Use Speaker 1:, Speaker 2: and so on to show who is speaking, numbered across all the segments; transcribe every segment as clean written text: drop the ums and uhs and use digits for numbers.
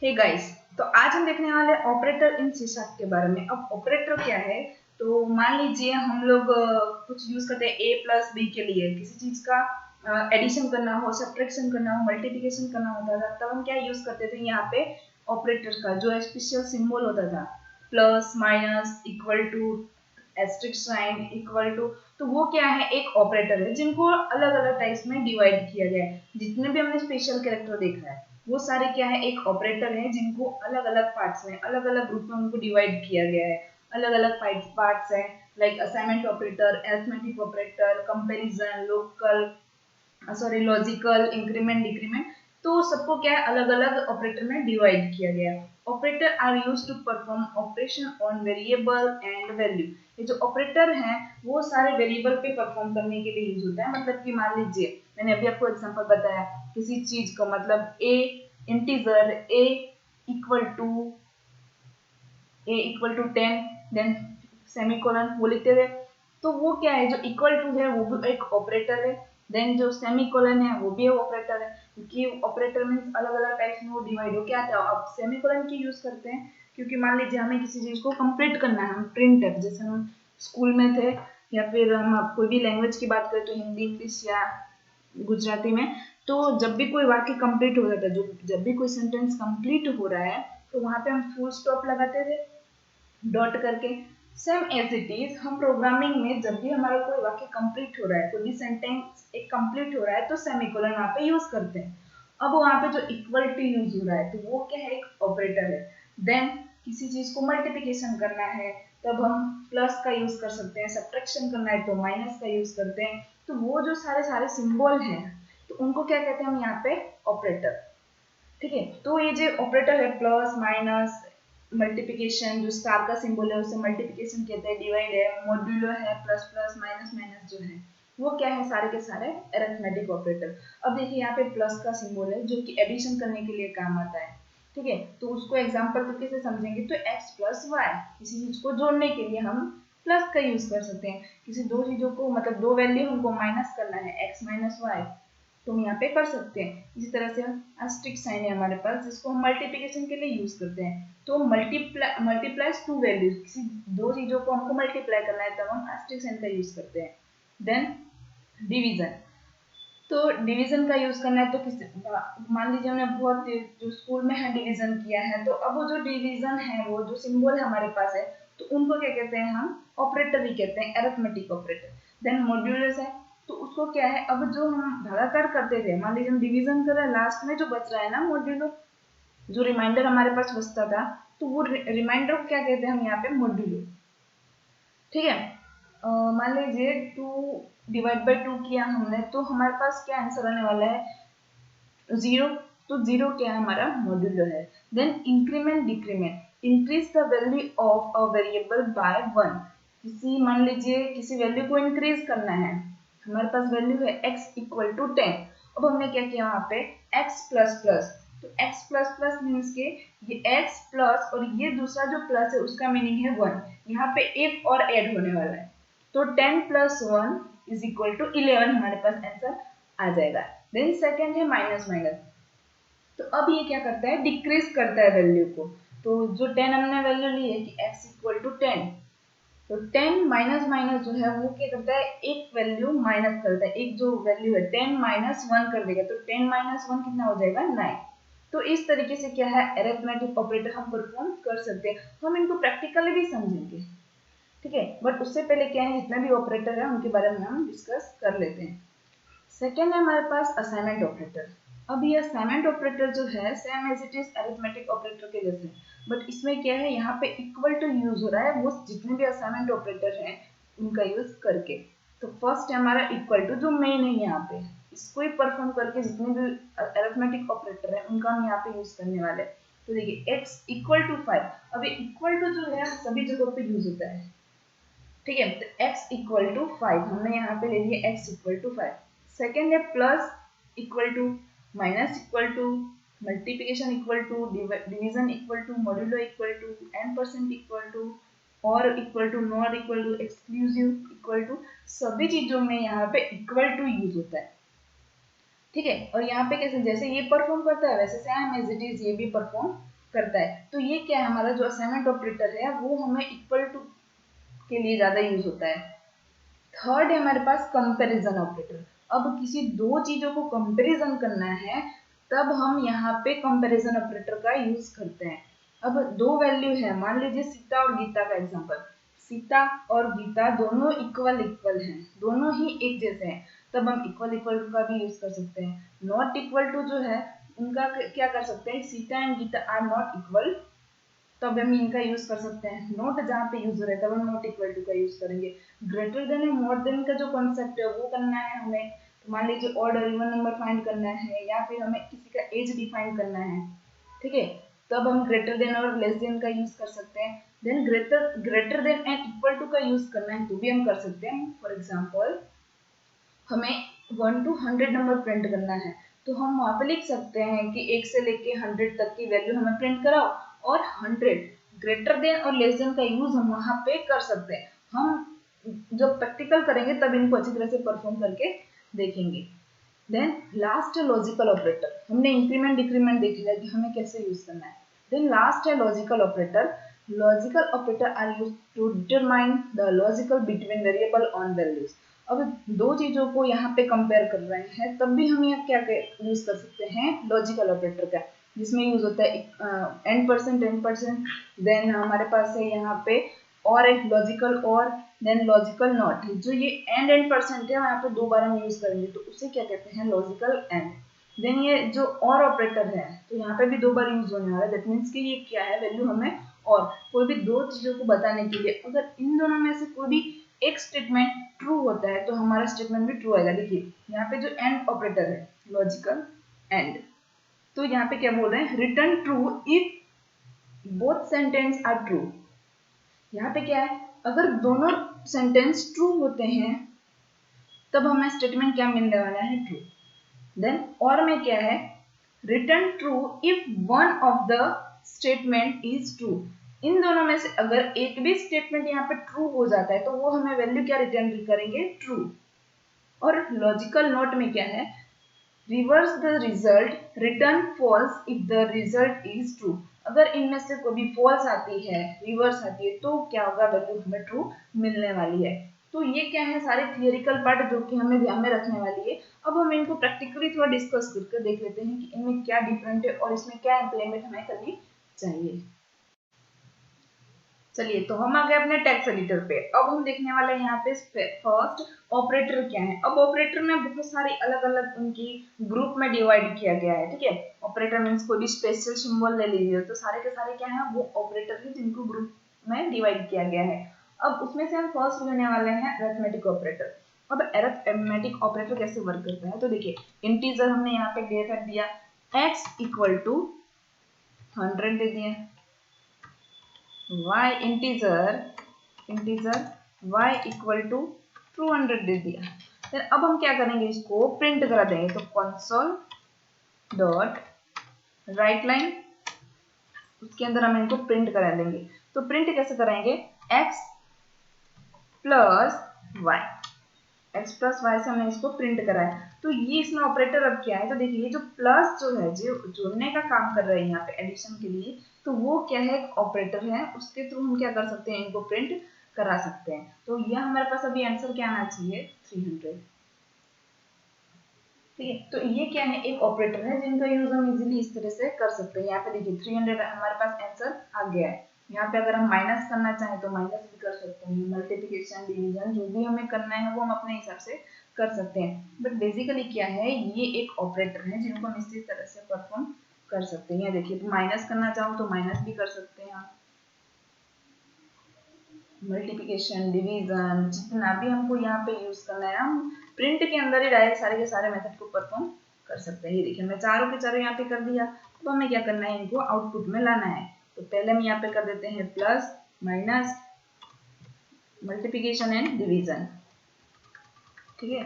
Speaker 1: Hey guys, तो आज हम देखने वाले ऑपरेटर इन सी शार्प के बारे में। अब ऑपरेटर क्या है, तो मान लीजिए हम लोग कुछ यूज करते हैं ए प्लस बी के लिए, किसी चीज का एडिशन करना हो, सब्ट्रैक्शन करना हो, मल्टीप्लिकेशन करना होता था, तब हम क्या यूज करते थे यहाँ पे ऑपरेटर का जो स्पेशल सिंबल होता था, plus minus equal to asterisk sign equal to. तो वो क्या है, एक ऑपरेटर है जिनको अलग अलग टाइप्स में डिवाइड किया गया है। जितने भी हमने स्पेशल कैरेक्टर देखा है वो सारे क्या है, एक ऑपरेटर है जिनको अलग अलग पार्ट्स में, अलग अलग ग्रुप में उनको डिवाइड किया गया है। अलग अलग पार्ट्स है, like assignment operator, arithmetic operator, comparison, local, sorry logical, increment, decrement. तो सबको क्या है, अलग अलग ऑपरेटर में डिवाइड किया गया है। Operator are used to perform operation on variable and value. ये जो ऑपरेटर हैं वो सारे वेरिएबल पे परफॉर्म करने के लिए यूज होता है। मतलब कि मान लीजिए मैंने अभी आपको एग्जांपल बताया, किसी चीज को मतलब a integer a equal to 10 then semicolon वो लिखते थे। तो वो क्या है, जो इक्वल टू है वो भी एक ऑपरेटर है, देन जो सेमीकोलन है वो भी एक ऑपरेटर है, क्योंकि ऑपरेटर मींस अलग अलग टाइप्स में वो डिवाइड हो क्या आता है। अब सेमीकोलन की यूज करते हैं क्योंकि मान लीजिए हमें किसी चीज को कंप्लीट करना है, हम प्रिंट है, जैसे हम स्कूल में थे या फिर हम कोई भी लैंग्वेज की बात करें तो हिंदी, इंग्लिश या गुजराती में, तो जब भी कोई वाक्य कंप्लीट हो जाता है, जो जब भी कोई सेंटेंस कंप्लीट हो रहा है तो वहां पे हम फुल स्टॉप लगाते थे डॉट करके। सेम एज इट इज हम प्रोग्रामिंग में जब भी हमारा कोई वाक्य कंप्लीट हो रहा है, कोई भी सेंटेंस एक कंप्लीट हो रहा है, तो सेमीकोलन वहां पे यूज करते हैं। अब वहां पे जो इक्वल टू यूज हो रहा है तो वो क्या है, एक ऑपरेटर है। देन किसी चीज को मल्टीप्लिकेशन करना है तब हम प्लस का यूज कर सकते हैं, सब्ट्रैक्शन करना है तो माइनस का यूज करते हैं। तो वो जो सारे सारे सिंबल हैं तो उनको क्या कहते हैं हम यहाँ पे, ऑपरेटर। ठीक है, तो ये जो ऑपरेटर है प्लस माइनस मल्टीप्लिकेशन, जो स्टार का सिंबल है उसे मल्टीप्लिकेशन कहते हैं, डिवाइड है, मॉड्यूलो है, प्लस प्लस माइनस माइनस जो है वो क्या है, सारे के सारे अरिथमेटिक ऑपरेटर। अब देखिए यहाँ पे प्लस का सिंबल है जो कि एडिशन करने के लिए काम आता है। ठीक है, तो उसको एग्जांपल तो कैसे समझेंगे, तो x प्लस वाई, किसी चीज को जोड़ने के लिए हम प्लस का यूज कर सकते हैं। किसी दो चीजों को मतलब दो वैल्यू हमको माइनस करना है, x माइनस वाई, तो हम यहाँ पे कर सकते हैं। इसी तरह से एस्ट्रिक साइन है हमारे पास जिसको हम मल्टीप्लिकेशन के लिए यूज करते हैं। तो मल्टीप्लाइज टू वैल्यूज, किसी दो चीजों को हमको मल्टीप्लाई करना है तब हम एस्ट्रिक साइन का यूज करते हैं। देन डिवीजन, तो डिवीजन का यूज करना है तो किस, मान लीजिए हमने बहुत जो स्कूल में है डिवीजन किया है, तो अब वो जो डिवीजन है वो जो सिंबल है हमारे पास है तो उनको क्या कहते हैं हम, ऑपरेटर भी कहते हैं, अरिथमेटिक ऑपरेटर। देन मॉड्यूलस है, तो उसको क्या है, अब जो हम भागाकार करते थे, मान लीजिए हम डिवीजन कर रहे हैं, लास्ट में जो बच रहा है ना मॉड्यूलो, जो रिमाइंडर हमारे पास बचता था, तो वो रिमाइंडर को क्या कहते हैं हम यहाँ पे, मॉड्यूलो। ठीक है, मान लीजिए 2 डिवाइड बाय 2 किया हमने, तो हमारे पास क्या आंसर आने वाला है, 0। तो 0 क्या है, हमारा मॉड्यूलो है। Then increment decrement, increase the value of a variable by 1। किसी मान लीजिए किसी वैल्यू को इंक्रीज करना है, हमारे पास वैल्यू है x इक्वल टू 10। अब हमने क्या किया वहां पे, x प्लस प्लस, तो x प्लस प्लस मीन्स के ये x प्लस और ये दूसरा जो प्लस है उसका मीनिंग है 1, यहाँ पे एक और ऐड होने वाला है, तो 10 प्लस 1 इज इक्वल टू 11 हमारे पास आंसर आ जाएगा। देन सेकेंड है माइनस माइनस, तो अब ये क्या करता है, डिक्रीज करता है वैल्यू को। तो जो 10 हमने वैल्यू ली है कि x इक्वल टू 10, तो 10 माइनस माइनस जो है वो क्या करता है, एक वैल्यू माइनस करता है, एक जो वैल्यू है 10 माइनस 1 कर देगा, तो 10 माइनस 1 कितना हो जाएगा, 9। तो इस तरीके से क्या है, अरिथमेटिक ऑपरेटर हम परफॉर्म कर सकते हैं। हम इनको प्रैक्टिकली भी समझेंगे। ठीक है, बट उससे पहले क्या है, जितने भी ऑपरेटर है उनके बारे में हम डिस्कस कर लेते हैं। सेकेंड है हमारे पास असाइनमेंट ऑपरेटर। अब ये असाइनमेंट ऑपरेटर जो है same as it is arithmetic operator के जैसे, बट इसमें क्या है, यहाँ पे इक्वल टू यूज हो रहा है वो जितने भी असाइनमेंट ऑपरेटर हैं उनका यूज करके। तो फर्स्ट है हमारा इक्वल टू, जो मेन है यहाँ पे, इसको ही परफॉर्म करके जितने भी अरिथमेटिक ऑपरेटर है उनका हम यहाँ पे यूज करने वाले हैं। तो देखिए x इक्वल टू 5, अब ये इक्वल टू जो है सभी जगहों पे यूज होता है। ठीक है, तो x इक्वल टू 5 हमने यहाँ पे ले लिया, x इक्वल टू 5। सेकेंड है plus equal to, minus equal to, multiplication equal to, division equal to, modulo equal to, n% equal to, और equal to, not equal to, exclusive equal to, सभी चीजों में यहाँ पे इक्वल टू यूज होता है। ठीक है, और यहाँ पे कैसे, जैसे ये परफॉर्म करता है वैसे सेम एज इट इज ये भी परफॉर्म करता है। तो ये क्या है, हमारा जो असाइनमेंट ऑपरेटर है वो हमें इक्वल टू के लिए ज्यादा यूज होता है। थर्ड है हमारे पास कंपैरिजन ऑपरेटर। अब किसी दो चीजों को कंपैरिजन करना है तब हम यहाँ पे कंपैरिजन ऑपरेटर का यूज करते हैं। अब दो वैल्यू है, मान लीजिए सीता और गीता का एग्जांपल। सीता और गीता दोनों इक्वल इक्वल हैं, दोनों ही एक जैसे हैं, तब हम इक्वल इक्वल का भी यूज कर सकते हैं। नॉट इक्वल टू जो है उनका क्या कर सकते हैं, Sita and Gita are not equal, तब हम इनका यूज कर सकते हैं। नोट जहाँ पे यूज हो रहा है तब हम नॉट इक्वल टू का यूज करेंगे। ग्रेटर देन और मोर देन का जो कॉन्सेप्ट है वो करना है हमें, तो मान लीजिए ऑड और इवन नंबर फाइंड करना है या फिर हमें किसी का एज डिफाइन करना है, ठीक है, तब हम ग्रेटर देन और लेस देन का यूज कर सकते हैं। Then greater than and equal to का यूज करना है तो भी हम कर सकते हैं। फॉर एग्जाम्पल हमें 1 to 100 नंबर प्रिंट करना है तो हम वहां पे लिख सकते हैं कि 1 से लेके 100 तक की वैल्यू हमें प्रिंट कराओ, और 100 ग्रेटर देन और लेस देन का यूज हम वहां पे कर सकते हैं। हम जब प्रैक्टिकल करेंगे तब इनको अच्छी तरह से परफॉर्म करके देखेंगे। देन लास्ट है लॉजिकल ऑपरेटर। हमने इंक्रीमेंट डिक्रीमेंट देख लिया कि हमें कैसे यूज करना है। देन लास्ट है logical operator. Logical operator are used to determine the logical between variable on values. अब दो चीजों को यहाँ पे कंपेयर कर रहे हैं तब भी हम यहाँ क्या यूज कर सकते हैं, लॉजिकल ऑपरेटर का, जिसमें यूज होता है एन%, देन हमारे पास है यहाँ पे और एक लॉजिकल और, देन लॉजिकल नॉट। जो ये एंड परसेंट है यहाँ पे दो बार हम यूज करेंगे तो उसे क्या कहते हैं, लॉजिकल एंड। देन ये जो और ऑपरेटर है तो यहाँ पे भी दो बार यूज होने वाला है, दैट मीन्स कि ये क्या है, वैल्यू हमें और कोई भी दो चीजों को बताने के लिए अगर इन दोनों में से कोई भी एक स्टेटमेंट ट्रू होता है तो हमारा स्टेटमेंट भी ट्रू आएगा। देखिए यहाँ पे जो एंड ऑपरेटर है, लॉजिकल एंड, तो यहाँ पे क्या बोल रहे हैं, return true if both sentence are true. यहाँ पे क्या है, अगर दोनों सेंटेंस ट्रू होते हैं तब हमें स्टेटमेंट क्या मिलने वाला है, ट्रू। देन और में क्या है, return true if one of the statement is true. इन दोनों में से अगर एक भी स्टेटमेंट यहाँ पे ट्रू हो जाता है तो वो हमें वैल्यू क्या रिटर्न करेंगे, ट्रू। और लॉजिकल नॉट में क्या है, reverse the result, return false if the result is true. अगर इनमें से कोई भी फॉल्स आती है, रिवर्स आती है, तो क्या होगा, वैल्यू हमें ट्रू मिलने वाली है। तो ये क्या है, सारे थियोरिकल पार्ट जो कि हमें ध्यान में रखने वाली है। अब हम इनको प्रैक्टिकली थोड़ा डिस्कस करके देख लेते हैं कि इनमें क्या डिफरेंट है और इसमें क्या इम्प्लीमेंट हमें करनी चाहिए। चलिए तो हम आ गए अपने टेक्स्ट एडिटर पे। अब हम देखने वाले हैं यहाँ पे फर्स्ट ऑपरेटर क्या है। अब ऑपरेटर में बहुत सारी अलग अलग उनकी ग्रुप में डिवाइड किया गया है, ठीक है। ऑपरेटर मीन्स कोई भी स्पेशल सिंबल ले लीजिए तो सारे के सारे क्या है, वो ऑपरेटर है जिनको ग्रुप में डिवाइड किया गया है। अब उसमें से हम फर्स्ट लेने वाले हैं अरिथमेटिक ऑपरेटर। अब अरिथमेटिक ऑपरेटर कैसे वर्क करता है, तो देखिए इंटीजर हमने यहाँ पे दिया x इक्वल टू 100 दे दिया, y integer y equal to 200 दे दिया। फिर अब हम क्या करेंगे, इसको प्रिंट करा देंगे। तो कंसोल डॉट राइट लाइन, उसके अंदर हम इनको प्रिंट करा देंगे। तो प्रिंट कैसे कराएंगे, x plus y, x plus y से हमने इसको प्रिंट कराया। तो ये इसमें ऑपरेटर अब क्या है, तो देखिए ये जो प्लस जो है, जो जोड़ने का काम कर रहा है यहाँ पे एडिशन के लिए, तो वो क्या है, एक ऑपरेटर है, उसके थ्रू हम क्या कर सकते हैं, इनको प्रिंट करा सकते हैं। तो यह हमारे पास अभी आंसर क्या आना चाहिए, 300, ठीक है। तो ये क्या है, एक ऑपरेटर है जिनका यूज हम इजीली इस तरह से कर सकते हैं। यहाँ पे देखिए 300 हमारे पास आंसर आ गया है। यहाँ पे अगर हम माइनस करना चाहें तो माइनस भी कर सकते हैं, मल्टीप्लिकेशन डिवीजन जो भी हमें करना है वो हम अपने हिसाब से कर सकते हैं। बट बेसिकली क्या है, ये एक ऑपरेटर है जिनको हम इसी तरह से परफॉर्म कर सकते हैं। देखिए तो माइनस करना चाहो तो माइनस भी कर सकते हैं, मल्टीप्लिकेशन डिवीजन जितना भी हमको यहाँ पे यूज करना है हम प्रिंट के अंदर ही डायरेक्ट सारे के सारे मेथड को परफॉर्म कर सकते हैं। ये देखिए मैं चारों के चारों यहाँ पे कर दिया। तो हमें क्या करना है, इनको आउटपुट में लाना है। तो पहले हम यहाँ पे कर देते हैं plus minus multiplication and division, ठीक है।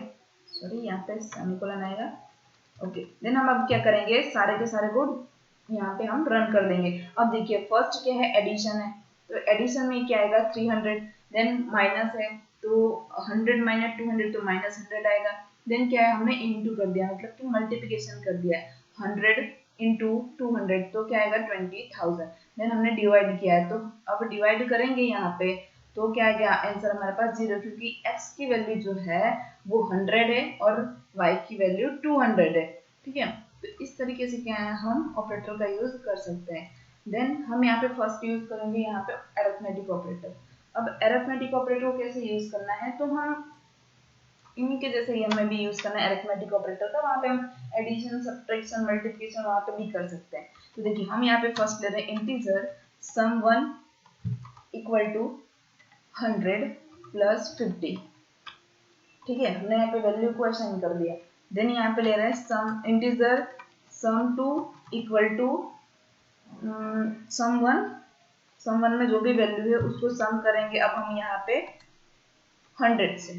Speaker 1: सॉरी यहाँ पे सेमीकोलन आएगा, ओके। देन हम अब क्या करेंगे, सारे के सारे को यहाँ पे हम रन कर देंगे। अब देखिए फर्स्ट क्या है, एडिशन है, तो एडिशन में क्या आएगा 300, देन माइनस है तो 100 माइनस 200 तो माइनस 100 आएगा। देन क्या है, हमने इनटू कर दिया, मतलब कि मल्टीप्लिकेशन कर दिया, 100 इंटू 200 तो क्या आएगा 20,000। देन हमने डिवाइड किया है तो अब डिवाइड करेंगे यहाँ पे तो क्या आ गया आंसर हमारे पास 0, क्योंकि x की वैल्यू जो है वो 100 है और y की वैल्यू 200 है। ठीक है, तो इस तरीके से क्या है हम ऑपरेटर का यूज कर सकते हैं। देन हम यहाँ पे फर्स्ट यूज करेंगे यहाँ पे अरिथमेटिक ऑपरेटर। अब अरिथमेटिक ऑपरेटर को कैसे यूज करना है तो हम इन्हीं के जैसे ही हमें भी यूज करना है अरिथमेटिक ऑपरेटर का। वहां पे हम एडिशन सब्ट्रैक्शन मल्टीप्लिकेशन वहां पे भी कर सकते हैं। तो देखिए हम यहाँ पे फर्स्ट ले रहे हैं integer sum1 equal to 100 plus 50। ठीक है, हमने यहाँ पे वैल्यू को असाइन कर दिया। देन यहाँ पे ले रहे हैं some integer sum2 equal to sum1 में जो भी वैल्यू है उसको सम करेंगे अब हम यहाँ पे 100 से।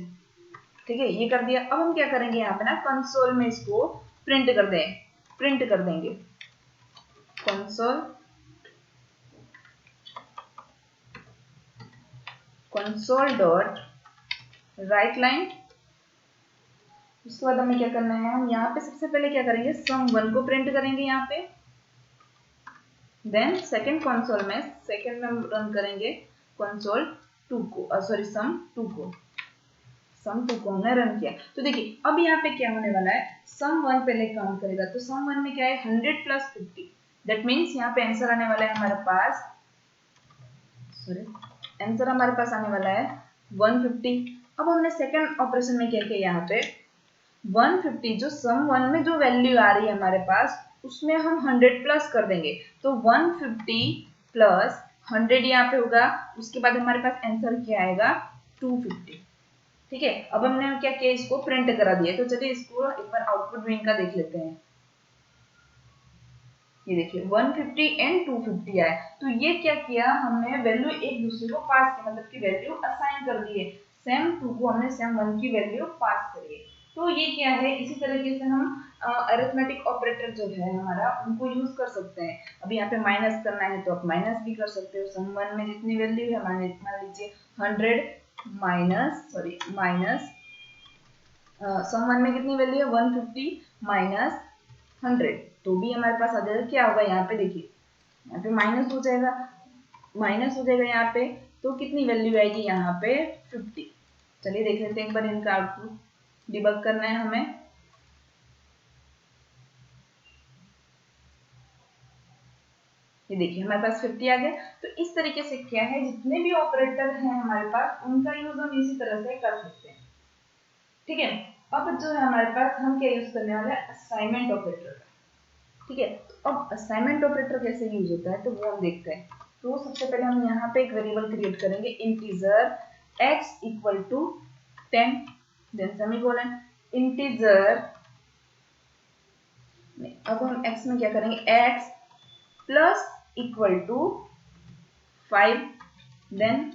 Speaker 1: ठीक है, ये कर दिया। अब हम क्या करेंगे यहाँ पे ना कंसोल में इसको प्रिंट कर देंगे कंसोल डॉट राइट लाइन। उसके बाद हमें क्या करना है, हम यहाँ पे सबसे पहले क्या करेंगे sum1 को प्रिंट करेंगे यहाँ पे। देन सेकंड में हम रन करेंगे sum2 को हमने रन किया। तो देखिए अब यहाँ पे क्या होने वाला है, sum1 पहले काउंट करेगा तो sum1 में क्या है 100 प्लस 50। दैट मीन्स यहाँ पे आंसर आने वाला है हमारे पास, आने वाला है 150। अब हमने सेकंड ऑपरेशन में क्या किया, यहाँ पे 150 जो sum1 में जो वैल्यू आ रही है हमारे पास उसमें हम 100 प्लस कर देंगे तो 150 प्लस 100 यहाँ पे होगा। उसके बाद हमारे पास आंसर क्या आएगा 250। ठीक है, अब हमने क्या किया इसको प्रिंट करा दिया। तो चलिए इसको एक बार आउटपुट भी इनका देख लेते हैं। ये देखिए 150 एंड 250 आया। तो ये क्या किया हमने वैल्यू एक दूसरे को पास किया, मतलब कि वैल्यू असाइन कर दी है। sum2 को हमने sum1 की वैल्यू पास करी है। तो ये क्या है, इसी तरीके से हम अरिथमेटिक ऑपरेटर जो है हमारा उनको यूज कर सकते हैं। अब यहाँ पे माइनस करना है तो आप माइनस भी कर सकते हो। sum1 में जितनी वैल्यू है मान लीजिए 100 माइनस sum1 में कितनी वैल्यू है 150 माइनस 100 तो भी हमारे पास आ जाएगा। क्या होगा यहाँ पे देखिए, यहाँ पे माइनस हो जाएगा यहाँ पे। तो कितनी वैल्यू आएगी यहाँ पे 50। चलिए देख लेते हैं एक बार इनका आउटपुट, डिबग करना है हमें। ये देखिए हमारे पास 50 आ गया। तो इस तरीके से क्या है, जितने भी ऑपरेटर हैं हमारे पास उनका यूज हम इसी तरह से कर सकते हैं। ठीक है, अब जो है हमारे पास हम क्या यूज करने वाले हैं असाइनमेंट ऑपरेटर का। ठीक है, तो अब असाइनमेंट ऑपरेटर कैसे यूज होता है तो वो हम देखते हैं। तो सबसे पहले हम यहाँ पे एक वेरिएबल क्रिएट करेंगे integer x equal to 10 then semicolon integer. अब हम x में क्या करेंगे x plus equal to 5 then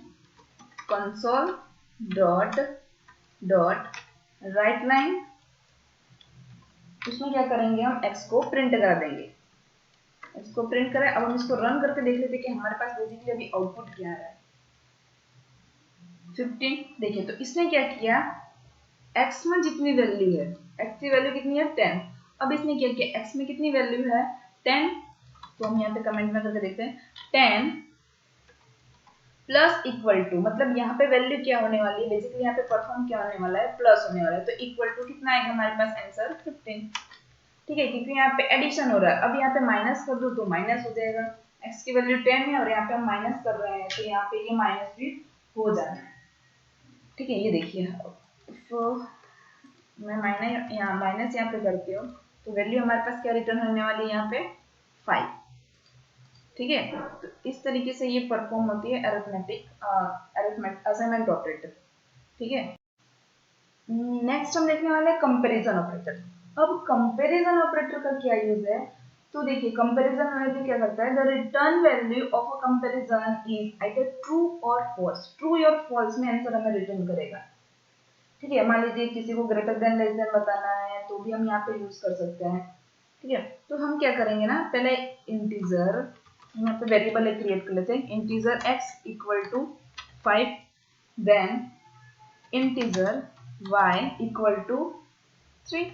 Speaker 1: console dot write line. उसमें क्या करेंगे हम x को प्रिंट कर देंगे। इसको प्रिंट करें। अब हम इसको रन करके देख लेते हैं कि हमारे पास बेसिकली अभी आउटपुट क्या आ रहा है 15। देखिए तो इसने क्या किया, x में जितनी वैल्यू है, x की वैल्यू कितनी है 10। अब इसने क्या किया, x में कितनी वैल्यू है 10। तो हम यहाँ पे कमेंट में करके देखते हैं 10 प्लस इक्वल टू, मतलब यहाँ पे वैल्यू क्या होने वाली है, बेसिकली यहाँ पे परफॉर्म क्या होने वाला है प्लस होने वाला है। तो इक्वल टू कितना आएगा हमारे पास आंसर 15। ठीक है, क्योंकि यहाँ पे एडिशन हो रहा है। अब यहाँ पे माइनस कर दो तो माइनस हो जाएगा। x की वैल्यू 10 है और यहाँ पे हम माइनस कर रहे हैं तो यहाँ पे ये माइनस भी हो जाना है। ठीक है, ये देखिए तो मैं माइनस यहाँ पे करती हूँ तो वैल्यू हमारे पास क्या रिटर्न होने वाली है यहाँ पे 5। ठीक है, तो इस तरीके से ये परफॉर्म होती है असाइनमेंट ऑपरेटर। ठीक है, नेक्स्ट हम देखने वाले हैं कंपैरिजन ऑपरेटर। अब कंपैरिजन ऑपरेटर का क्या यूज है तो देखिए कंपैरिजन में क्या करता है, the return value of a comparison is either true और फॉल्स। ट्रू और फॉल्स में आंसर हमें रिटर्न करेगा। ठीक है, मान लीजिए किसी को ग्रेटर देन लेस देन बताना है तो भी हम यहाँ पे यूज कर सकते हैं। ठीक है, तो हम क्या करेंगे ना, पहले इंटीजर यहाँ पे वेरिएबल क्रिएट कर लेते हैं integer x equal to 5 then integer y equal to 3।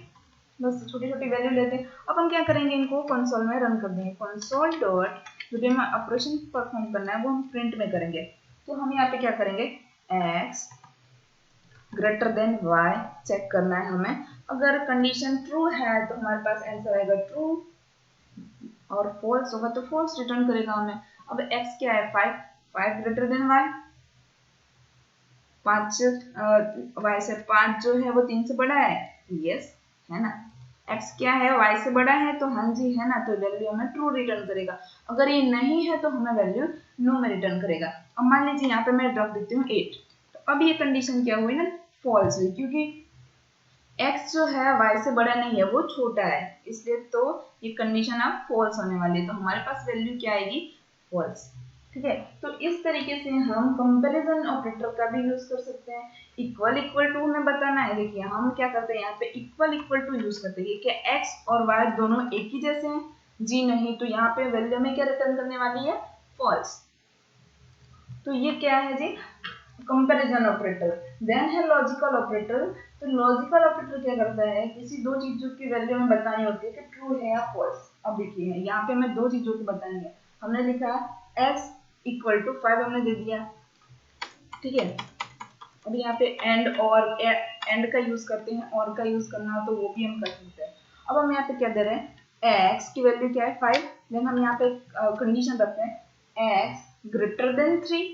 Speaker 1: बस छोटी छोटी वैल्यू लेते हैं। अब हम क्या करेंगे, इनको कंसोल में रन कर देंगे। कंसोल डॉट जो भी हमें ऑपरेशन परफॉर्म करना है वो हम प्रिंट में करेंगे। तो हम यहाँ पे क्या करेंगे, x greater than y check करना है हमें। अगर कंडीशन ट्रू है तो हमारे पास आंसर आएगा ट्रू, और फॉल्स होगा तो फॉल्स रिटर्न करेगा हमें। अब x क्या है, 5, 5 ग्रेटर देन y, 5 y से 5 जो है वो 3 से बड़ा है, यस है ना। x क्या है, y से बड़ा है, तो हाँ जी है ना, तो वैल्यू हमें ट्रू रिटर्न करेगा। अगर ये नहीं है तो हमें वैल्यू नो में रिटर्न करेगा। अब मान लीजिए यहाँ पे मैं ड्रॉप देती हूँ 8, तो अब ये कंडीशन क्या हुई ना, फॉल्स हुई, क्योंकि x जो है y से बड़ा नहीं है, वो छोटा है, इसलिए तो ये कंडीशन अब फॉल्स होने वाली है। तो हमारे पास वैल्यू क्या आएगी, फॉल्स। ठीक है, तो इस तरीके से हम कंपैरिजन ऑपरेटर का भी यूज कर सकते हैं। इक्वल इक्वल टू हमें बताना है, देखिए हम क्या करते हैं यहाँ पे इक्वल इक्वल टू यूज करते हैं। क्या x और y दोनों एक ही जैसे हैं, जी नहीं, तो यहाँ पे वैल्यू में क्या रिटर्न करने वाली है, फॉल्स। तो ये क्या है जी, कंपैरिजन ऑपरेटर। देन है लॉजिकल ऑपरेटर। तो लॉजिकल ऑपरेटर क्या करता है, किसी दो चीजों की वैल्यू हमें बतानी होती है कि ट्रू है या फॉल्स। अब देखिए यहाँ पे हमें दो चीजों की बतानी है। हमने लिखा x इक्वल टू 5 हमने दे दिया, ठीक है। अब यहाँ पे एंड और एंड का यूज करते हैं, और का यूज करना हो तो वो भी हम कर सकते हैं। अब हम यहाँ पे क्या दे रहे हैं, x की वैल्यू क्या है 5, देन हम यहाँ पे कंडीशन रखते हैं x ग्रेटर देन 3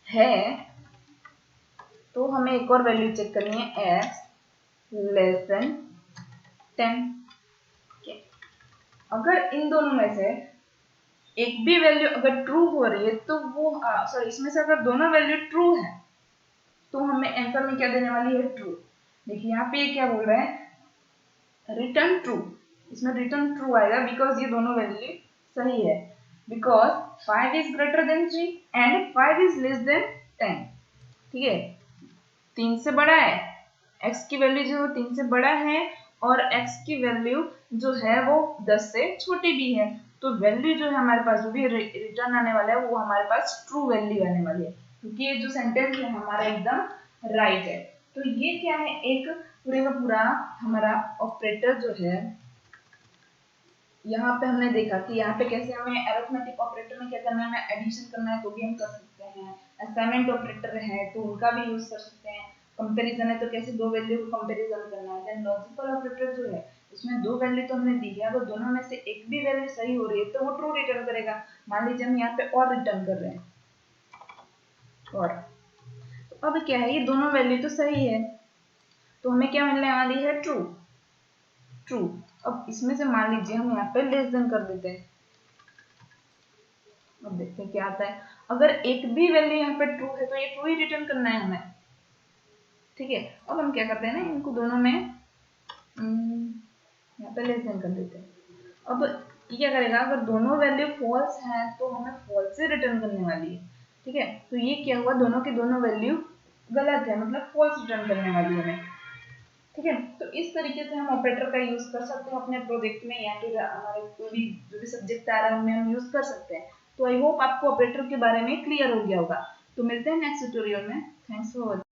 Speaker 1: है, तो हमें एक और वैल्यू चेक करनी है x लेस देन 10। अगर इन दोनों में से एक भी वैल्यू अगर ट्रू हो रही है तो वो सॉरी, इसमें से अगर दोनों वैल्यू ट्रू है तो हमें आंसर में क्या देने वाली है, ट्रू। देखिए यहाँ पे ये क्या बोल रहा है, रिटर्न ट्रू। इसमें रिटर्न ट्रू आएगा बिकॉज ये दोनों वैल्यू सही है, because 5 is greater than 3 and 5 is less than 10। ठीक है, 3 से बड़ा है, x की वैल्यू जो 3 से बड़ा है, और x की वैल्यू जो है वो 10 से छोटी भी है। तो वैल्यू जो है हमारे पास जो भी रिटर्न आने वाला है वो हमारे पास ट्रू वैल्यू आने वाली है, क्योंकि ये जो सेंटेंस है हमारा एकदम राइट है। तो ये क्या है, एक पूरे का पूरा हमारा ऑपरेटर जो है, यहाँ पे हमने देखा कि यहाँ पे कैसे हमें अरिथमेटिक ऑपरेटर में क्या करना है, हमें एडिशन करना है तो भी हम कर सकते हैं। असाइनमेंट ऑपरेटर है तो उनका भी यूज कर सकते हैं। कंपैरिजन है तो कैसे दो वैल्यू को कंपैरिजन करना है। देन लॉजिकल ऑपरेटर जो है उसमें दो वैल्यू तो हमने दी है, अगर दोनों में से एक भी वैल्यू सही हो रही है तो वो ट्रू रिटर्न करेगा। मान लीजिए हम यहाँ पे और रिटर्न कर रहे हैं, और तो अब क्या है, ये दोनों वैल्यू तो सही है, तो हमें क्या मिलने वाली है, ट्रू। ट्रू। अब इसमें से मान लीजिए हम यहाँ पे लेस देन कर देते हैं, अब देखते हैं क्या आता है। अगर एक भी वैल्यू यहाँ पे ट्रू है तो ये ट्रू ही रिटर्न करना है हमें। ठीक है, अब हम क्या करते हैं ना, इनको दोनों में यहाँ पे लेस देन कर देते हैं। अब ये क्या करेगा, अगर दोनों वैल्यू फॉल्स है तो हमें फॉल्स से रिटर्न करने वाली है। ठीक है, तो ये क्या हुआ, दोनों के दोनों वैल्यू गलत है, मतलब फॉल्स रिटर्न करने वाली है हमें। ठीक है, तो इस तरीके से हम ऑपरेटर का यूज कर सकते हैं अपने प्रोजेक्ट में, या फिर हमारे कोई भी जो भी सब्जेक्ट आ रहा है उनमें हम यूज कर सकते हैं। तो आई होप आपको ऑपरेटर के बारे में क्लियर हो गया होगा। तो मिलते हैं नेक्स्ट ट्यूटोरियल में। Thanks for watching.